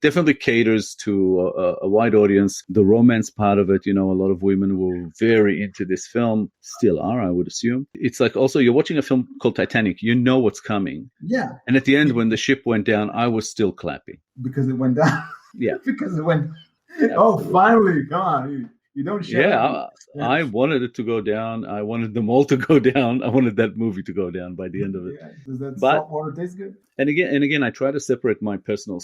definitely caters to a wide audience. The romance part of it, a lot of women were very into this film, still are, I would assume. It's like also you're watching a film called Titanic. You know what's coming. Yeah. And at the end, when the ship went down, I was still clapping because it went down. Yeah. Because it went. Oh, finally! Come on. You don't share. Yeah, I wanted it to go down. I wanted them all to go down. I wanted that movie to go down by the end of it. Yeah. Does that saltwater taste good? And again, I try to separate my personal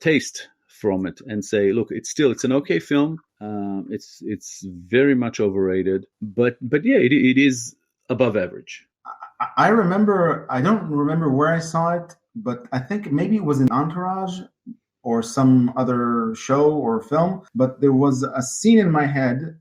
taste from it and say, look, it's an okay film. It's very much overrated, but yeah, it is above average. I remember. I don't remember where I saw it, but I think maybe it was in Entourage or some other show or film, but there was a scene in my head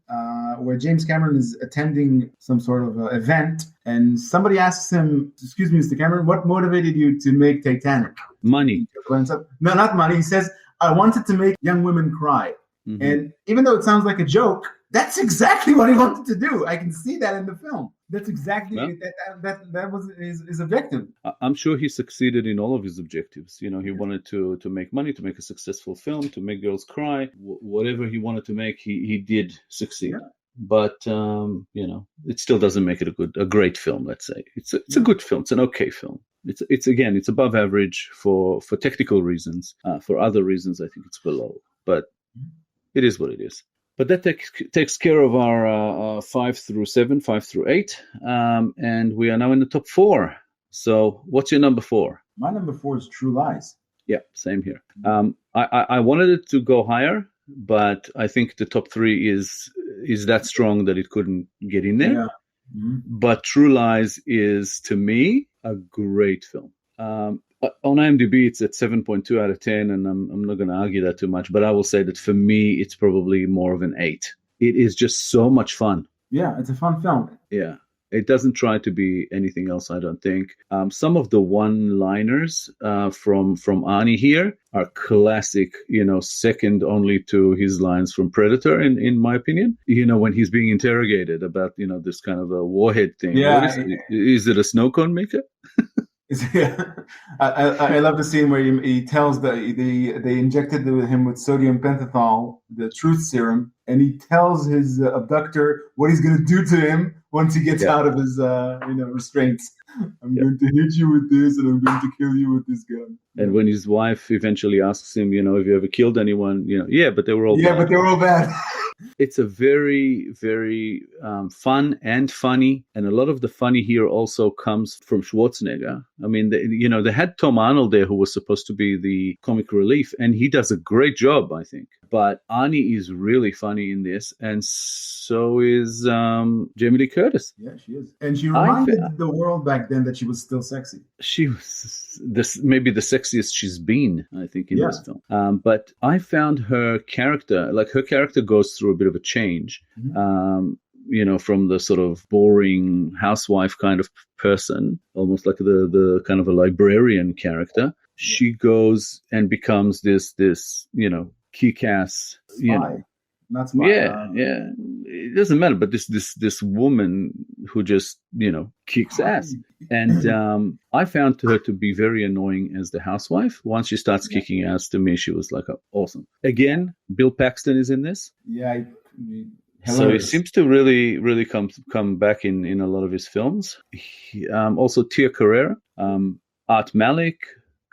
where James Cameron is attending some sort of event, and somebody asks him, "Excuse me, Mr. Cameron, what motivated you to make Titanic?" Money. No, not money. He says, "I wanted to make young women cry." Mm-hmm. And even though it sounds like a joke, that's exactly what he wanted to do. I can see that in the film. That's exactly that was his objective. I'm sure he succeeded in all of his objectives. He wanted to make money, to make a successful film, to make girls cry. Whatever he wanted to make, he did succeed. Yeah. But it still doesn't make it a great film. Let's say it's a good film. It's an okay film. It's above average for technical reasons. For other reasons, I think it's below. But it is what it is. But that takes care of our 5 through 7, 5 through 8. And we are now in the top 4. So what's your number 4? My number 4 is True Lies. Yeah, same here. I wanted it to go higher, but I think the top 3 is that strong that it couldn't get in there. Yeah. Mm-hmm. But True Lies is, to me, a great film. On IMDb, it's at 7.2 out of 10, and I'm not going to argue that too much, but I will say that for me, it's probably more of an 8. It is just so much fun. Yeah, it's a fun film. Yeah. It doesn't try to be anything else, I don't think. Some of the one-liners from Ani here are classic, second only to his lines from Predator, in my opinion. When he's being interrogated about, this kind of a warhead thing. Yeah. What is it a snow cone maker? Yeah, I love the scene where he tells that they injected him with sodium pentothal, the truth serum, and he tells his abductor what he's going to do to him once he gets out of his restraints. I'm going to hit you with this, and I'm going to kill you with this gun. And when his wife eventually asks him, have you ever killed anyone? But they were all bad. But they were all bad. It's a very, very fun and funny, and a lot of the funny here also comes from Schwarzenegger. I mean, they had Tom Arnold there, who was supposed to be the comic relief, and he does a great job, I think. But Ani is really funny in this, and so is Jamie Lee Curtis. Yeah, she is, and she reminded the world back then that she was still sexy. She was maybe the sexiest she's been, I think, in this film. But I found her character goes through a bit of a change. Mm-hmm. From the sort of boring housewife kind of person, almost like the kind of a librarian character. She goes and becomes this kick-ass, spy. Not spy. Yeah. It doesn't matter, but this woman who just, kicks ass. And I found her to be very annoying as the housewife. Once she starts kicking ass, to me, she was like, awesome. Again, Bill Paxton is in this. Yeah. So he seems to really, really come back in a lot of his films. Also Tia Carrere, Art Malik,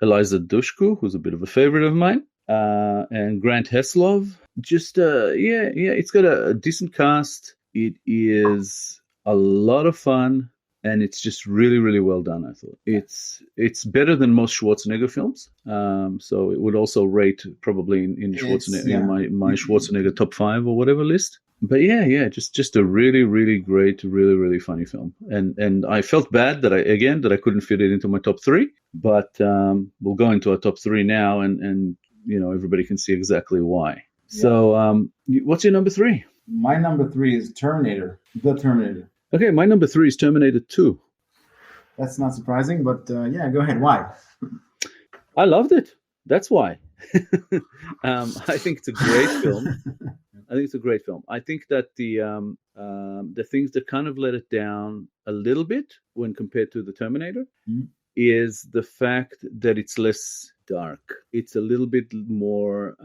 Eliza Dushku, who's a bit of a favorite of mine, and Grant Heslov. Just it's got a decent cast. It is a lot of fun, and it's just really, really well done. I thought it's better than most Schwarzenegger films. So it would also rate probably in Schwarzenegger my Schwarzenegger top 5 or whatever list. But just a really, really great, really, really funny film. And I felt bad that I couldn't fit it into my top 3. But we'll go into our top 3 now, and everybody can see exactly why. Yeah. So what's your number 3? My number 3 is Terminator. The Terminator. Okay, my number 3 is Terminator 2. That's not surprising, but go ahead. Why? I loved it. That's why. I think it's a great film. I think that the things that kind of let it down a little bit when compared to the Terminator is the fact that it's less dark. It's a little bit more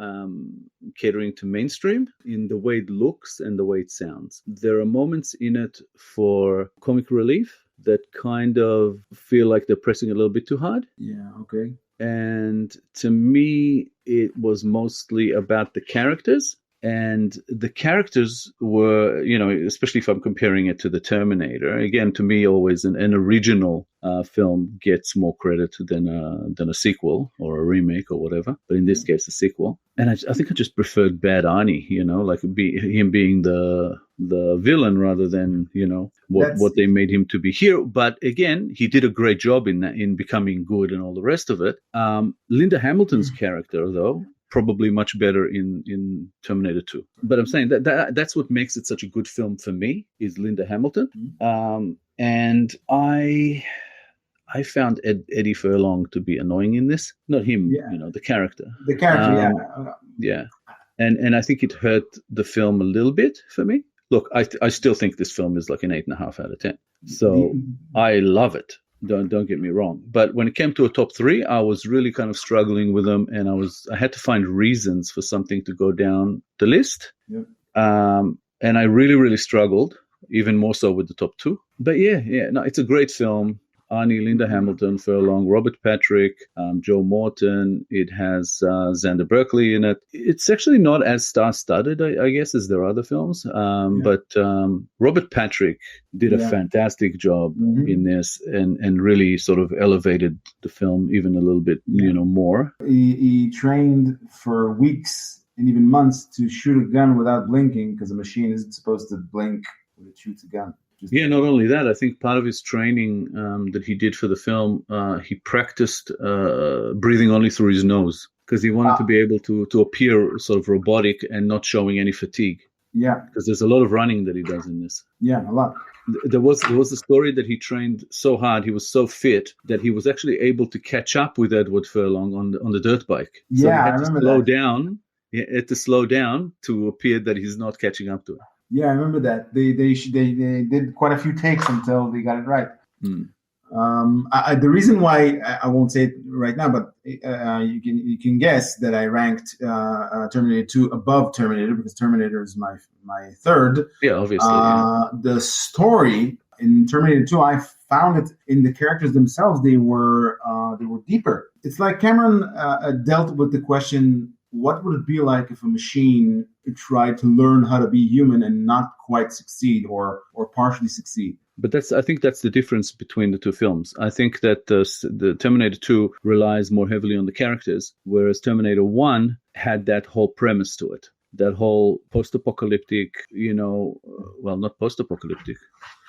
catering to mainstream in the way it looks and the way it sounds. There are moments in it for comic relief that kind of feel like they're pressing a little bit too hard. Yeah, okay. And to me, it was mostly about the characters. And the characters were, especially if I'm comparing it to the Terminator, again, to me, always an original film gets more credit than a sequel or a remake or whatever. But in this case, a sequel. And I think I just preferred Bad Arnie, him being the villain rather than, what they made him to be here. But again, he did a great job in becoming good and all the rest of it. Linda Hamilton's character, though, probably much better in Terminator 2. But I'm saying that's what makes it such a good film for me, is Linda Hamilton. And I found Eddie Furlong to be annoying in this. Not him, the character. The character, yeah. And I think it hurt the film a little bit for me. Look, I still think this film is like an 8.5 out of 10. So I love it. Don't get me wrong. But when it came to a top 3, I was really kind of struggling with them, and I had to find reasons for something to go down the list. Yep. And I really, really struggled, even more so with the top 2. But it's a great film. Arnie, Linda Hamilton, Furlong, Robert Patrick, Joe Morton. It has Xander Berkeley in it. It's actually not as star-studded, I guess, as their other films. But Robert Patrick did a fantastic job in this and really sort of elevated the film even a little bit, more. He trained for weeks and even months to shoot a gun without blinking, because a machine isn't supposed to blink when it shoots a gun. Yeah, not only that, I think part of his training that he did for the film, he practiced breathing only through his nose, because he wanted to be able to appear sort of robotic and not showing any fatigue. Yeah, because there's a lot of running that he does in this. yeah, a lot. There was a story that he trained so hard, he was so fit that he was actually able to catch up with Edward Furlong on the dirt bike. So Yeah, he I had to remember slow that. down. He had to slow down to appear that he's not catching up to it. Yeah, I remember that. They did quite a few takes until they got it right. Hmm. The reason why I won't say it right now, but you can guess that I ranked Terminator 2 above Terminator because Terminator is my third. Yeah, obviously. Yeah. The story in Terminator 2, I found it in the characters themselves. They were deeper. It's like Cameron dealt with the question: what would it be like if a machine tried to learn how to be human and not quite succeed or partially succeed? But I think that's the difference between the two films. I think that the Terminator 2 relies more heavily on the characters, whereas Terminator 1 had that whole premise to it. That whole post-apocalyptic, well, not post-apocalyptic,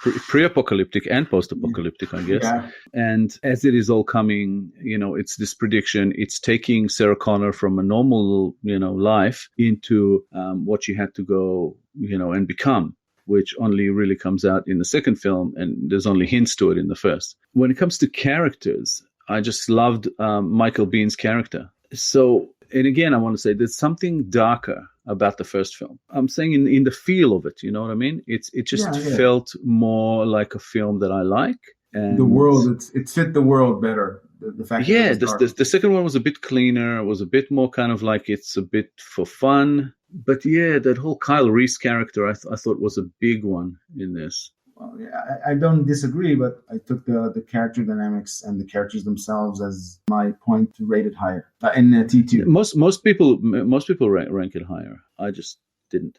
pre-apocalyptic and post-apocalyptic, I guess. Yeah. And as it is all coming, it's this prediction. It's taking Sarah Connor from a normal, life into what she had to go, and become, which only really comes out in the second film, and there's only hints to it in the first. When it comes to characters, I just loved Michael Biehn's character. So, and again, I want to say there's something darker about the first film. I'm saying in the feel of it, you know what I mean? It just felt more like a film that I like. And the world, it fit the world better. The fact the second one was a bit cleaner. It was a bit more kind of like it's a bit for fun. But yeah, that whole Kyle Reese character I thought was a big one in this. Well, yeah, I don't disagree, but I took the character dynamics and the characters themselves as my point to rate it higher in T2. Most people rank it higher. I just didn't.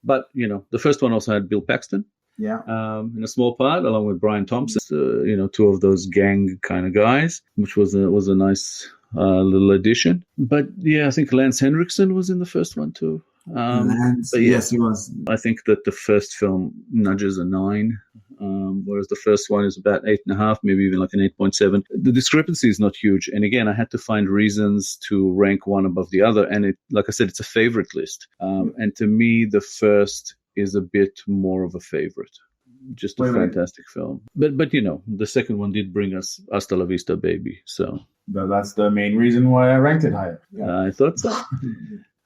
But the first one also had Bill Paxton. Yeah. In a small part, along with Brian Thompson, two of those gang kind of guys, which was a nice little addition. But yeah, I think Lance Henriksen was in the first one too. Yes, he was. I think that the first film nudges a 9, whereas the first one is about 8.5, maybe even like an 8.7. The discrepancy is not huge. And again, I had to find reasons to rank one above the other. And it, like I said, it's a favorite list. And to me, the first is a bit more of a favorite. Just a fantastic film. But the second one did bring us Hasta La Vista Baby. So that's the main reason why I ranked it higher. Yeah. I thought so.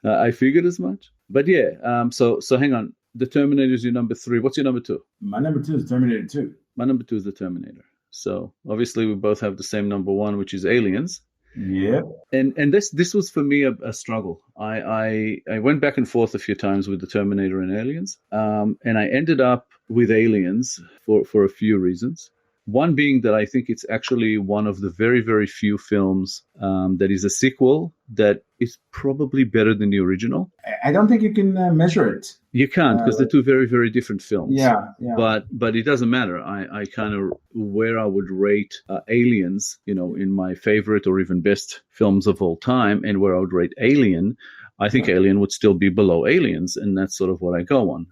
I figured as much. But yeah, so hang on. The Terminator is your number 3. What's your number 2? My number 2 is Terminator 2. My number 2 is the Terminator. So obviously we both have the same number 1, which is Aliens. Yeah. And this was for me a struggle. I went back and forth a few times with the Terminator and Aliens. And I ended up with Aliens for a few reasons. One being that I think it's actually one of the very, very few films that is a sequel that is probably better than the original. I don't think you can measure it. You can't, because they're two very, very different films. Yeah. But it doesn't matter. I kind of where I would rate Aliens, in my favorite or even best films of all time, and where I would rate Alien. I think Alien would still be below Aliens, and that's sort of what I go on.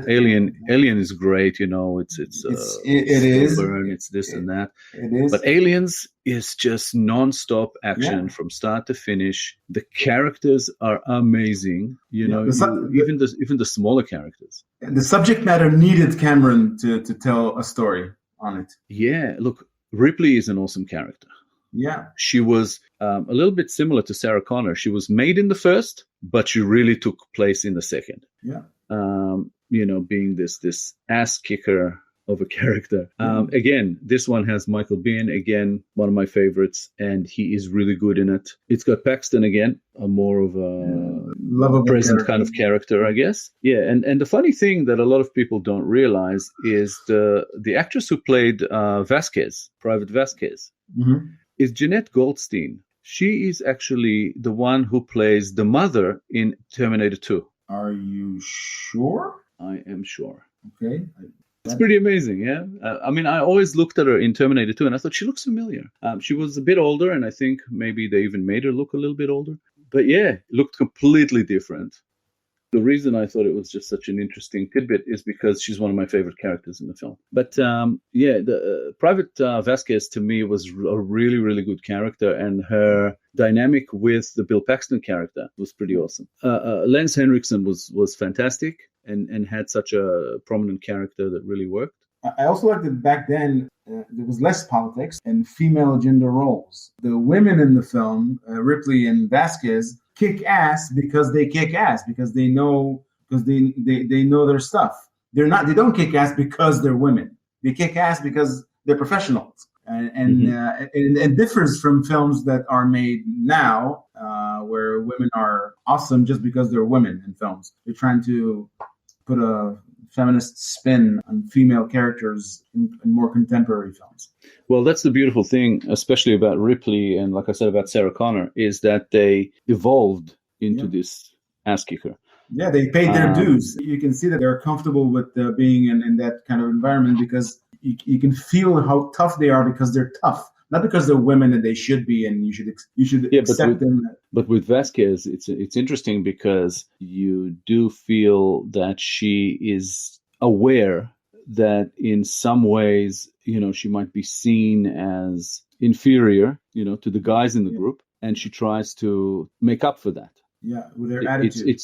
Alien is great, it is. Burn, it's this and that. It is. But Aliens is just non-stop action from start to finish. The characters are amazing. Even the smaller characters. The subject matter needed Cameron to tell a story on it. Yeah, look, Ripley is an awesome character. Yeah. She was a little bit similar to Sarah Connor. She was made in the first, but she really took place in the second. Yeah. Being this ass kicker of a character. Again, this one has Michael Biehn, again, one of my favorites, and he is really good in it. It's got Paxton again, a more of a present kind of character, I guess. Yeah, and the funny thing that a lot of people don't realize is the actress who played Private Vasquez, is Jeanette Goldstein. She is actually the one who plays the mother in Terminator 2. Are you sure? I am sure. Okay. It's pretty amazing, yeah? I always looked at her in Terminator 2 and I thought she looks familiar. She was a bit older, and I think maybe they even made her look a little bit older. But yeah, looked completely different. The reason I thought it was just such an interesting tidbit is because she's one of my favorite characters in the film. But the Private Vasquez to me was a really, really good character, and her dynamic with the Bill Paxton character was pretty awesome. Lance Henriksen was fantastic and had such a prominent character that really worked. I also liked that back then there was less politics and female gender roles. The women in the film, Ripley and Vasquez, kick ass because they kick ass because they know their stuff. They don't kick ass because they're women. They kick ass because they're professionals. And it differs from films that are made now, where women are awesome just because they're women in films. They're trying to put a feminist spin on female characters in more contemporary films. Well, that's the beautiful thing, especially about Ripley and, like I said, about Sarah Connor, is that they evolved into this ass kicker. Yeah, they paid their dues. You can see that they're comfortable with being in that kind of environment because you can feel how tough they are because they're tough. Not because they're women and they should be, and you should accept them. But with Vasquez, it's interesting because you do feel that she is aware that in some ways, she might be seen as inferior, to the guys in the group, and she tries to make up for that. Yeah, with her attitude.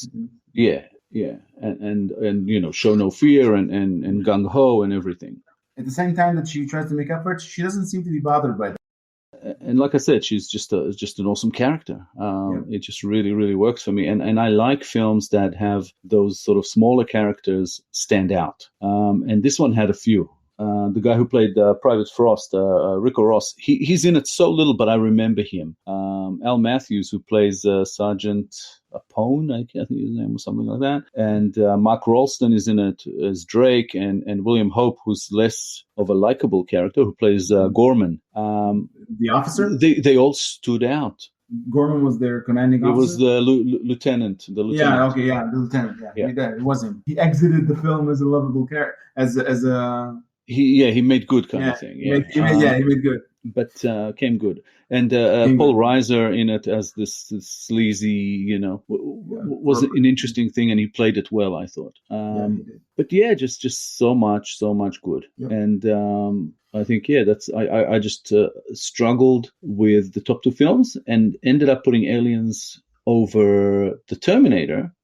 And show no fear and gung ho and everything. At the same time that she tries to make up for it, she doesn't seem to be bothered by that. And like I said, she's just an awesome character. It just really, really works for me. And I like films that have those sort of smaller characters stand out. And this one had a few. The guy who played Private Frost, Rico Ross, he's in it so little, but I remember him. Al Matthews, who plays Sergeant Apone, I think his name was something like that. And Mark Rolston is in it as Drake, and William Hope, who's less of a likable character, who plays Gorman. The officer? They all stood out. Gorman was their commanding officer? It was the lieutenant. The lieutenant. The lieutenant. Yeah. It was him. He exited the film as a lovable character, as a... He made good kind of thing. He made good. But came good. And Paul Reiser in it as this sleazy, was an interesting thing, and he played it well, I thought. But just so much good. Yep. And I think I just struggled with the top two films and ended up putting Aliens over the Terminator.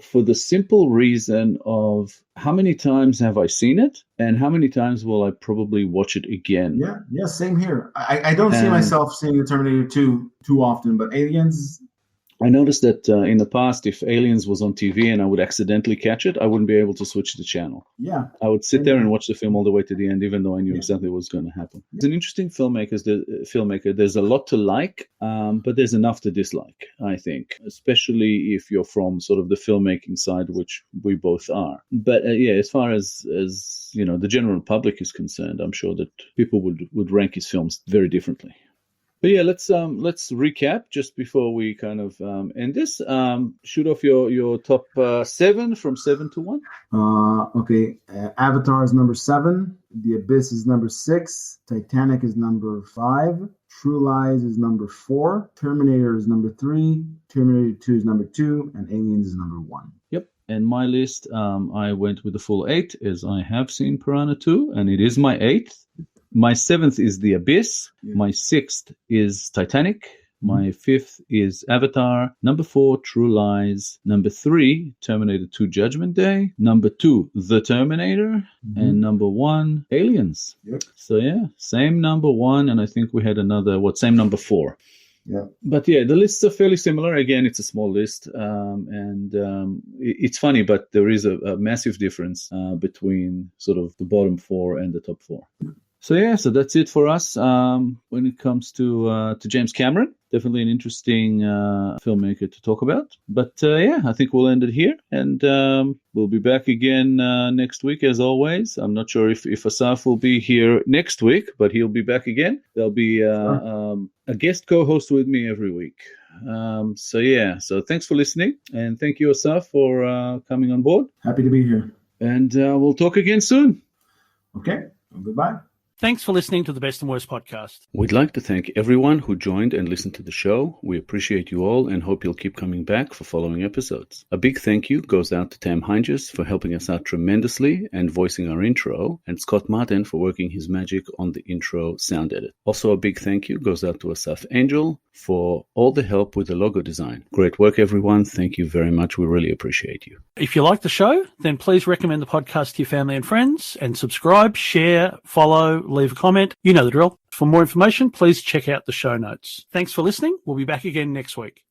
For the simple reason of how many times have I seen it and how many times will I probably watch it again? Yeah, same here. I don't see myself seeing the Terminator 2 too often, but Aliens... I noticed that in the past, if Aliens was on TV and I would accidentally catch it, I wouldn't be able to switch the channel. Yeah. I would sit there and watch the film all the way to the end, even though I knew exactly what was going to happen. It's an interesting filmmaker. There's a lot to like, but there's enough to dislike, I think, especially if you're from sort of the filmmaking side, which we both are. But as far as the general public is concerned, I'm sure that people would rank his films very differently. But let's recap just before we kind of end this. Shoot off your top 7 from 7 to 1. Okay. Avatar is number 7. The Abyss is number 6. Titanic is number 5. True Lies is number 4. Terminator is number 3. Terminator 2 is number 2. And Aliens is number 1. Yep. And my list, I went with the full 8, as I have seen Piranha 2, and it is my 8th. My 7th is The Abyss. My 6th is Titanic. My 5th is Avatar. Number 4, True Lies. Number 3, Terminator 2 Judgment Day. Number 2, The Terminator. And number 1, Aliens. Yep. So same number 1, and I think we had another, same number 4. Yeah. But the lists are fairly similar. Again, it's a small list, and it's funny, but there is a massive difference between sort of the bottom 4 and the top 4. So that's it for us when it comes to James Cameron. Definitely an interesting filmmaker to talk about. But I think we'll end it here, and we'll be back again next week as always. I'm not sure if Asaf will be here next week, but he'll be back again. There'll be a guest co-host with me every week. So thanks for listening, and thank you, Asaf, for coming on board. Happy to be here. And we'll talk again soon. Okay. Well, goodbye. Thanks for listening to the Best and Worst podcast. We'd like to thank everyone who joined and listened to the show. We appreciate you all and hope you'll keep coming back for following episodes. A big thank you goes out to Tam Heinjus for helping us out tremendously and voicing our intro, and Scott Martin for working his magic on the intro sound edit. Also, a big thank you goes out to Asaf Angel for all the help with the logo design. Great work, everyone. Thank you very much. We really appreciate you. If you like the show, then please recommend the podcast to your family and friends, and subscribe, share, follow, leave a comment. You know the drill. For more information, please check out the show notes. Thanks for listening. We'll be back again next week.